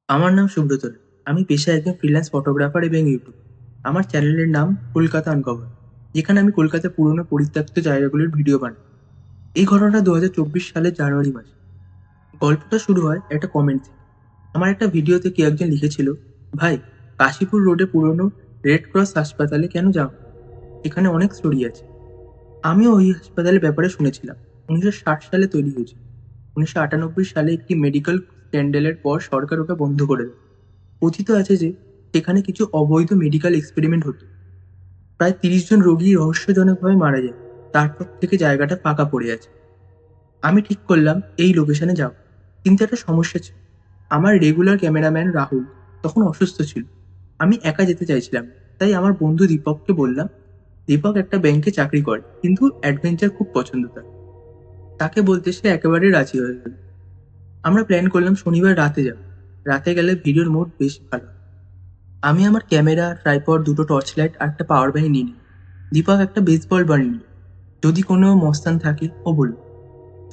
আমার নাম সুব্রত রায়। আমি পেশায় একজন ফ্রিল্যান্স ফটোগ্রাফার এবং ইউটিউবার। আমার চ্যানেলের নাম কলকাতা আনকভার, যেখানে আমি কলকাতার পুরনো পরিত্যক্ত জায়গাগুলির ভিডিও বানাই। এই ঘটনাটা 2024 সালের জানুয়ারি মাসে। গল্পটা শুরু হয় একটা কমেন্ট থেকে। আমার একটা ভিডিওতে কেউ একজন লিখেছিল, ভাই, কাশীপুর রোডে পুরনো রেড ক্রস হাসপাতালে কেন যাও? এখানে অনেক স্টোরি আছে। আমিও ওই হাসপাতালের ব্যাপারে শুনেছিলাম। 1960 সালে তৈরি হয়েছিল। 1998 সালে একটি মেডিকেল স্ক্যান্ডালের পর সরকার ওকে বন্ধ করে দেয়। কথিত আছে যে সেখানে কিছু অবৈধ মেডিকেল এক্সপেরিমেন্ট হতো। প্রায় 30 জন রোগী রহস্যজনকভাবে মারা যায়। তারপর থেকে জায়গাটা ফাঁকা পড়ে আছে। আমি ঠিক করলাম এই লোকেশনে যাব, কিন্তু একটা সমস্যা ছিল। আমার রেগুলার ক্যামেরাম্যান রাহুল তখন অসুস্থ ছিল। আমি একা যেতে চাইছিলাম না। তাই আমার বন্ধু দীপককে বললাম। দীপক একটা ব্যাংকে চাকরি করে, কিন্তু অ্যাডভেঞ্চার খুব পছন্দ তার। তাকে বলতে সে একেবারে রাজি হয়ে গেল। আমরা প্ল্যান করলাম শনিবার রাতে যাব। রাতে গেলে ভিডিওর মোড বেশ ভালো। আমি আমার ক্যামেরা, ট্রাইপড, দুটো টর্চ লাইট আর একটা পাওয়ার ব্যাংক নিয়ে নিই। দীপক একটা বেসবল বার নিল। যদি কোনো মস্তান থাকে ও বলল।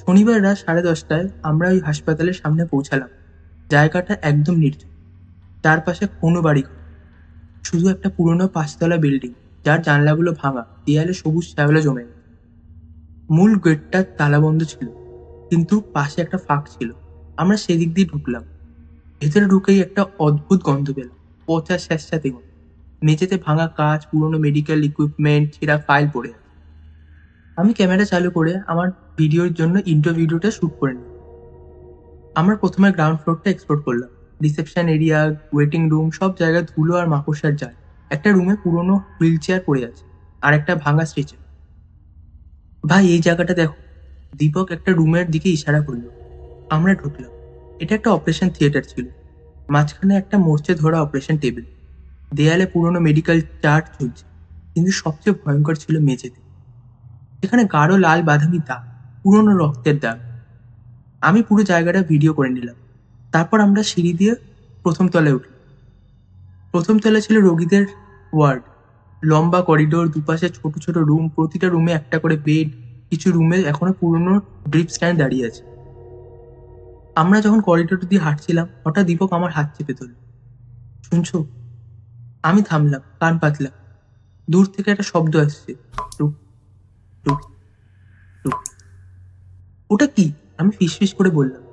শনিবার রাত 10:30টায় আমরা ওই হাসপাতালের সামনে পৌঁছালাম। জায়গাটা একদম নির্জন। চারপাশে কোনো বাড়ি ঘর, শুধু একটা পুরনো 5 তলা বিল্ডিং, যার জানলাগুলো ভাঙা, দেয়ালে সবুজ শ্যাওলা জমে গেছে। মূল গেটটা তালাবন্ধ ছিল, কিন্তু পাশে একটা ফাঁক ছিল। আমরা সেদিক দিয়ে ঢুকলাম। ভেতরে ঢুকেই একটা অদ্ভুত গন্ধ পেলাম। পচা স্যাঁতস্যাঁতে গন্ধ। মেঝেতে ভাঙা কাঁচ, পুরনো মেডিকেল ইকুইপমেন্ট, ছেঁড়া ফাইল পড়ে আছে। আমি ক্যামেরা চালু করে আমার ভিডিওর জন্য ইন্ট্রো ভিডিওটা শুট করে নিই। আমরা প্রথমে গ্রাউন্ড ফ্লোরটা এক্সপ্লোর করলাম। রিসেপশন এরিয়া, ওয়েটিং রুম, সব জায়গায় ধুলো আর মাকড়সার জাল। একটা রুমে পুরনো হুইল চেয়ার পড়ে আছে, আর একটা ভাঙা স্ট্রেচার। ভাই, এই জায়গাটা দেখো। দীপক একটা রুমের দিকে ইশারা করলো। আমরা ঢুকলাম। এটা একটা অপারেশন থিয়েটার ছিল। মাঝখানে একটা মরচে ধরা অপারেশন টেবিল। দেয়ালে পুরনো মেডিকেল চার্ট ঝুলছে। কিন্তু সবচেয়ে ভয়ঙ্কর ছিল মেঝেতে। এখানে গাঢ় লাল বাদামি দাগ, পুরনো রক্তের দাগ। আমি পুরো জায়গাটা ভিডিও করে নিলাম। তারপর আমরা সিঁড়ি দিয়ে প্রথম তলায় উঠলাম। প্রথম তলায় ছিল রোগীদের ওয়ার্ড। লম্বা করিডোর, দুপাশে ছোট ছোট রুম, প্রতিটা রুমে একটা করে বেড। কিছু রুমে এখনো পুরনো ড্রিপ স্ট্যান্ড দাঁড়িয়ে আছে। আমরা যখন করিডোর দিয়ে হাঁটছিলাম, হঠাৎ দীপক আমার হাত চেপে ধরল। শুনছো? আমি থামলাম, কান পাতলাম। দূর থেকে একটা শব্দ আসছে। টুক টুক টুক। ওটা কি? আমি ফিসফিস করে বললাম।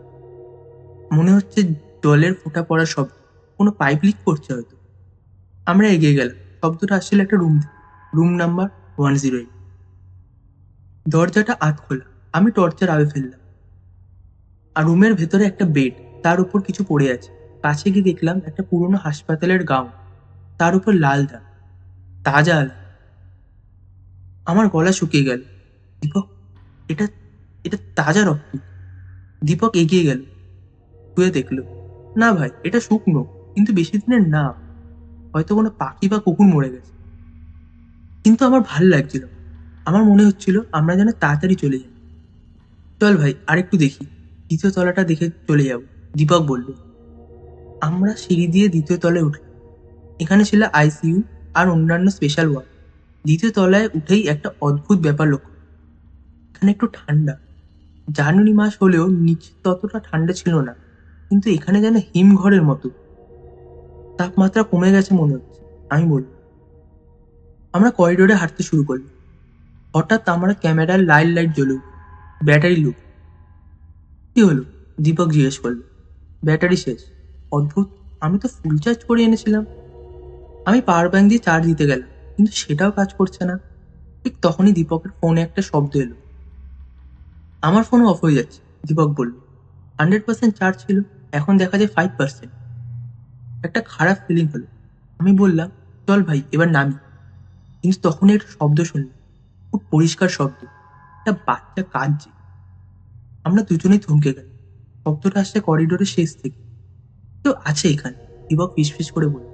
মনে হচ্ছে জলের ফোঁটা পড়ার শব্দ। কোনো পাইপ লিক করছে হয়তো। আমরা এগিয়ে গেলাম। শব্দটা আসছিল একটা রুম থেকে। Room number 108। দরজাটা আধ খোলা। আমি টর্চের আলো ফেললাম। আর রুমের ভেতরে একটা বেড, তার উপর কিছু পড়ে আছে। কাছে গিয়ে দেখলাম একটা পুরনো হাসপাতালের গাউন, তার উপর লাল দাগ, তাজা আলো। আমার গলা শুকিয়ে গেল। দীপক, এটা এটা তাজা রক্ত। দীপক এগিয়ে গেল, ছুঁয়ে দেখলো। না ভাই, এটা শুকনো, কিন্তু বেশি দিনের না। হয়তো কোনো পাখি বা কুকুর মরে গেছে। কিন্তু আমার ভাল লাগছিল। আমার মনে হচ্ছিল আমরা যেন তাড়াতাড়ি চলে যাই। চল ভাই, আরেকটু দেখি। দ্বিতীয় তলাটা দেখে চলে যাব, দীপক বলল। আমরা সিঁড়ি দিয়ে দ্বিতীয় তলায় উঠলাম। এখানে ছিল আইসিইউ আর অন্যান্য স্পেশাল ওয়ার্ড। দ্বিতীয় তলায় উঠেই একটা অদ্ভুত ব্যাপার লক্ষ্য। এখানে একটু ঠান্ডা। জানুয়ারি মাস হলেও নিচে ততটা ঠান্ডা ছিল না, কিন্তু এখানে যেন হিমঘরের মতো। তাপমাত্রা কমে গেছে মনে হচ্ছে, আমি বললাম। আমরা করিডোরে হাঁটতে শুরু করলাম। হঠাৎ আমার ক্যামেরার লাইট লাইট জ্বলে উঠল। ব্যাটারি লো। কি হলো? দীপক জিজ্ঞেস করলো। ব্যাটারি শেষ। অদ্ভুত, আমি তো ফুল চার্জ করে এনেছিলাম। আমি পাওয়ার ব্যাংক দিয়ে চার্জ দিতে গেলাম, কিন্তু সেটাও কাজ করছে না। ঠিক তখনই দীপকের ফোনে একটা শব্দ এলো। আমার ফোন অফ হয়ে যাচ্ছে, দীপক বলল। 100% চার্জ ছিল, এখন দেখা যায় 5%। একটা খারাপ ফিলিং হলো। আমি বললাম, চল ভাই, এবার নামি। কিন্তু তখনই একটা শব্দ শুনলাম, খুব পরিষ্কার শব্দ। একটা বাচ্চা কাঁদছে। আমরা দুজনেই থমকে গেলাম। শব্দটা আসছে করিডোরের শেষ থেকে। কেউ আছে এখানে, দীপক ফিসফিস করে বলল।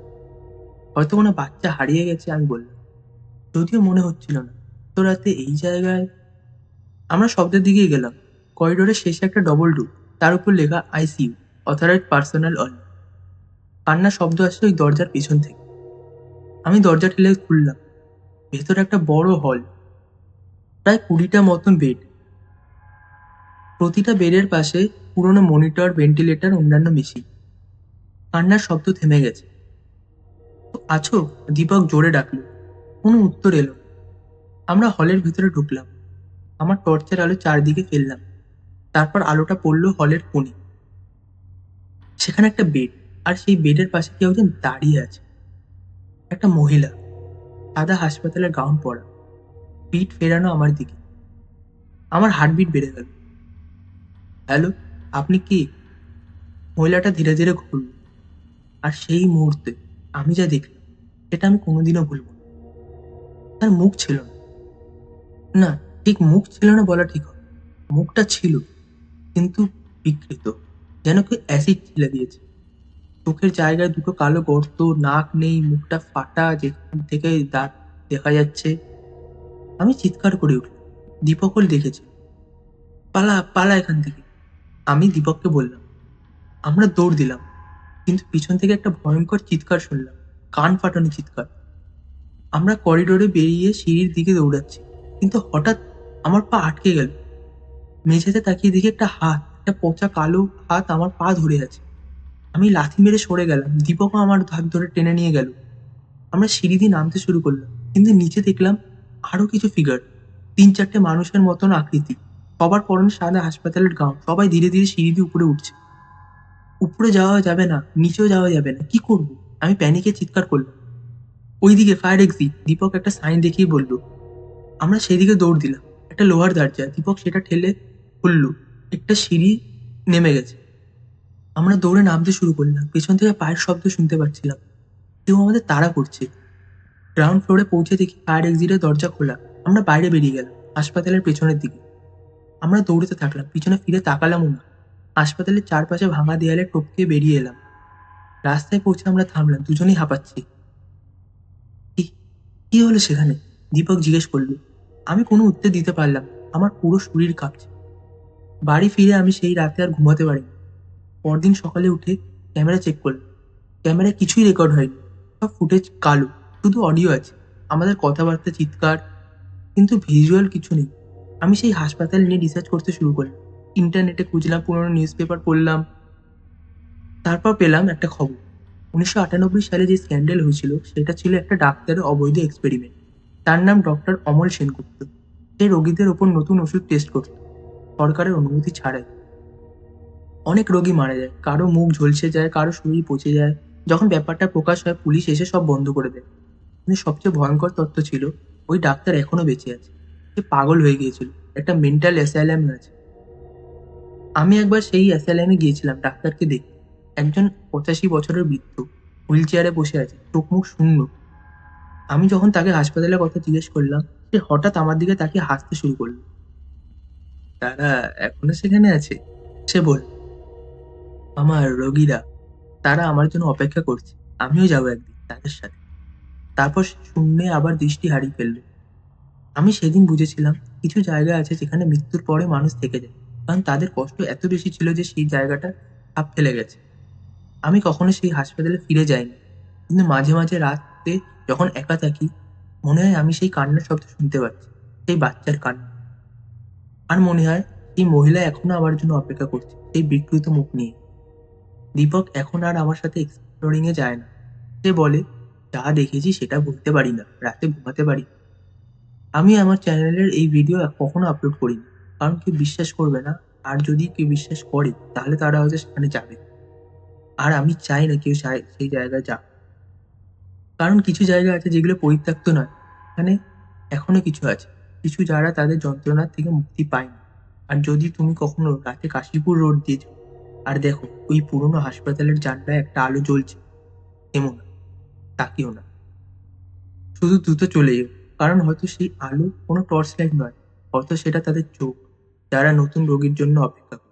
হয়তো কোনো বাচ্চা হারিয়ে গেছে, আমি বললাম। যদিও মনে হচ্ছিল না। তো রাতে এই জায়গায়। আমরা শব্দের দিকেই গেলাম। করিডোরের শেষে একটা ডবল ডোর, তার উপর লেখা আইসিইউ, অথরাইজড পার্সোনাল অনলি। কান্নার শব্দ আসছে ওই দরজার পিছন থেকে। আমি দরজা ঠেলে খুললাম। ভেতরে একটা বড় হল, প্রায় 20টা মতন বেড। প্রতিটা বেডের পাশে পুরনো মনিটর, ভেন্টিলেটর, অন্যান্য মেশিন। কান্নার শব্দ থেমে গেছে। "তো আছো?" দীপক জোরে ডাকলো। কোনো উত্তর এলো না। আমরা হলের ভিতরে ঢুকলাম। আমার টর্চের আলো চারদিকে ফেললাম। তারপর আলোটা পড়লো হলের কোণে। সেখানে একটা বেড, আর সেই বেডের পাশে কেউ একজন দাঁড়িয়ে আছে। একটা মহিলা, সাদা হাসপাতালের গাউন পরা, পিঠ ফেরানো আমার দিকে। আমার হার্টবিট বেড়ে গেল। "হ্যালো, আপনি কে?" মহিলাটা ধীরে ধীরে ঘুরল, আর সেই মুহূর্তে আমি যা দেখলাম সেটা আমি কোনোদিনও ভুলব না। তার মুখ ছিল না। না, ঠিক মুখ ছিল না বলা ঠিক হবে। মুখটা ছিল, কিন্তু বিকৃত, যেন কেউ অ্যাসিড ঢেলে দিয়েছে। চোখের জায়গায় দুটো কালো গর্ত, নাক নেই, মুখটা ফাটা, যেখান থেকে দাঁত দেখা যাচ্ছে। আমি চিৎকার করে উঠলাম। দীপকও দেখেছে। "পালা, পালা এখান থেকে!" আমি দীপককে বললাম। আমরা দৌড় দিলাম, কিন্তু পিছন থেকে একটা ভয়ঙ্কর চিৎকার শুনলাম। কান ফাটানো চিৎকার। আমরা করিডোরে বেরিয়ে সিঁড়ির দিকে দৌড়াচ্ছি, কিন্তু হঠাৎ আমার পা আটকে গেল। মেঝেতে তাকিয়ে দেখি একটা হাত, একটা পচা কালো হাত আমার পা ধরে আছে। আমি লাথি মেরে সরে গেলাম। দীপকও আমার হাত ধরে টেনে নিয়ে গেল। আমরা সিঁড়ি দিয়ে নামতে শুরু করলাম, কিন্তু নিচে দেখলাম আরো কিছু ফিগার, ৩-৪টে মানুষের মতন আকৃতি। সবার পরনে সাদা হাসপাতালের গাউন। সবাই ধীরে ধীরে সিঁড়ি দিয়ে উপরে উঠছে। উপরে যাওয়া যাবে না, নিচেও যাওয়া যাবে না, কি করবো? আমি প্যানিকে চিৎকার করলাম। "ওইদিকে ফায়ার এক্সিট!" দীপক একটা সাইন দেখিয়ে বলল। আমরা সেদিকে দৌড় দিলাম। একটা লোহার দরজা, দীপক সেটা ঠেলে খুলল। একটা সিঁড়ি নেমে গেছে। আমরা দৌড়ে নামতে শুরু করলাম। পেছন থেকে পায়ের শব্দ শুনতে পাচ্ছিলাম। কেউ আমাদের তাড়া করছে। গ্রাউন্ড ফ্লোরে পৌঁছে দেখি ফায়ার এক্সিটের দরজা খোলা। আমরা বাইরে বেরিয়ে গেলাম, হাসপাতালের পেছনের দিকে। আমরা দৌড়তে থাকলাম, পিছনে ফিরে তাকালামও না। হাসপাতালের চারপাশে ভাঙা দেয়ালে টপকে বেরিয়ে এলাম। রাস্তায় পৌঁছে আমরা থামলাম, দুজনেই হাঁপাচ্ছি। "কি কি হলো সেখানে?" দীপক জিজ্ঞেস করল। আমি কোনো উত্তর দিতে পারলাম না। আমার পুরো শরীর কাঁপছে। বাড়ি ফিরে আমি সেই রাতে আর ঘুমাতে পারিনি। পরদিন সকালে উঠে ক্যামেরা চেক করলাম। ক্যামেরায় কিছুই রেকর্ড হয়নি। সব ফুটেজ কালো, শুধু অডিও আছে। আমাদের কথাবার্তা, চিৎকার, কিন্তু ভিজুয়াল কিছু নেই। আমি সেই হাসপাতাল নিয়ে রিসার্চ করতে শুরু করলাম। ইন্টারনেটে খুঁজলাম, পুরোনো নিউজ পেপার পড়লাম। তারপর পেলাম একটা খবর। ১৯৯৮ সালে যে স্ক্যান্ডেল হয়েছিল সেটা ছিল একটা ডাক্তারের অবৈধ এক্সপেরিমেন্ট। তার নাম ডক্টর অমল সেনগুপ্ত। সে রোগীদের ওপর নতুন ওষুধ টেস্ট করত, সরকারের অনুমতি ছাড়াই। অনেক রোগী মারা যায়, কারো মুখ ঝলসে যায়, কারো শরীর পচে যায়। যখন ব্যাপারটা প্রকাশ হয়, পুলিশ এসে সব বন্ধ করে দেয়। কিন্তু সবচেয়ে ভয়ঙ্কর তথ্য ছিল, ওই ডাক্তার এখনো বেঁচে আছে। সে পাগল হয়ে গিয়েছিল, একটা মেন্টাল অ্যাসাইলামে আছে। আমি একবার সেই অ্যাসাইলামে গিয়েছিলাম ডাক্তারকে দেখতে। একজন ৮৫ বছরের বৃদ্ধ, হুইল চেয়ারে বসে আছে, চোখ মুখ শূন্য। আমি যখন তাকে হাসপাতালের কথা জিজ্ঞেস করলাম, সে হঠাৎ আমার দিকে তাকিয়ে হাসতে শুরু করলো। "তারা এখনো সেখানে আছে?" সে বলল। "আমার রোগীরা, তারা আমার জন্য অপেক্ষা করছে। আমিও যাবো একদিন তাদের সাথে।" তারপর সে শূন্যে আবার দৃষ্টি হারিয়ে ফেলল। আমি সেদিন বুঝেছিলাম, কিছু জায়গা আছে যেখানে মৃত্যুর পরে মানুষ থেকে যায়। কারণ তাদের কষ্ট এত বেশি ছিল যে সেই জায়গাটা ছাপ ফেলে গেছে। আমি কখনো সেই হাসপাতালে ফিরে যাইনি। কিন্তু মাঝে মাঝে রাতে যখন একা থাকি, মনে হয় আমি সেই কান্নার শব্দ শুনতে পাচ্ছি। সেই বাচ্চার কান্না। আর মনে হয় সেই মহিলা এখনো আমার জন্য অপেক্ষা করছে, সেই বিকৃত মুখ নিয়ে। দীপক এখন আর আমার সাথে এক্সপ্লোরিং এ যায় না। সে বলে, "যা দেখেছি সেটা ভুলতে পারি না, রাতে ঘুমাতে পারি।" আমি আমার চ্যানেলের এই ভিডিও কখনো আপলোড করিনি। কারণ কেউ বিশ্বাস করবে না। আর যদি কেউ বিশ্বাস করে, তাহলে তারা হয়তো সেখানে যাবে। আর আমি চাই না কেউ সেই জায়গায় যাক। কারণ কিছু জায়গা আছে যেগুলো পরিত্যক্ত নয়। সেখানে এখনো কিছু আছে। কিছু যারা তাদের যন্ত্রণার থেকে মুক্তি পায়নি। আর যদি তুমি কখনো রাতে কাশীপুর রোড দিয়ে যাও, আর দেখো ওই পুরোনো হাসপাতালের জানলায় একটা আলো জ্বলছে, থেমো না, তাকিও না। শুধু দ্রুত চলে যেও। কারণ হয়তো সেই আলো কোনো টর্চ লাইট নয়। হয়তো সেটা তাদের চোখ, যারা নতুন রোগীর জন্য অপেক্ষা করে।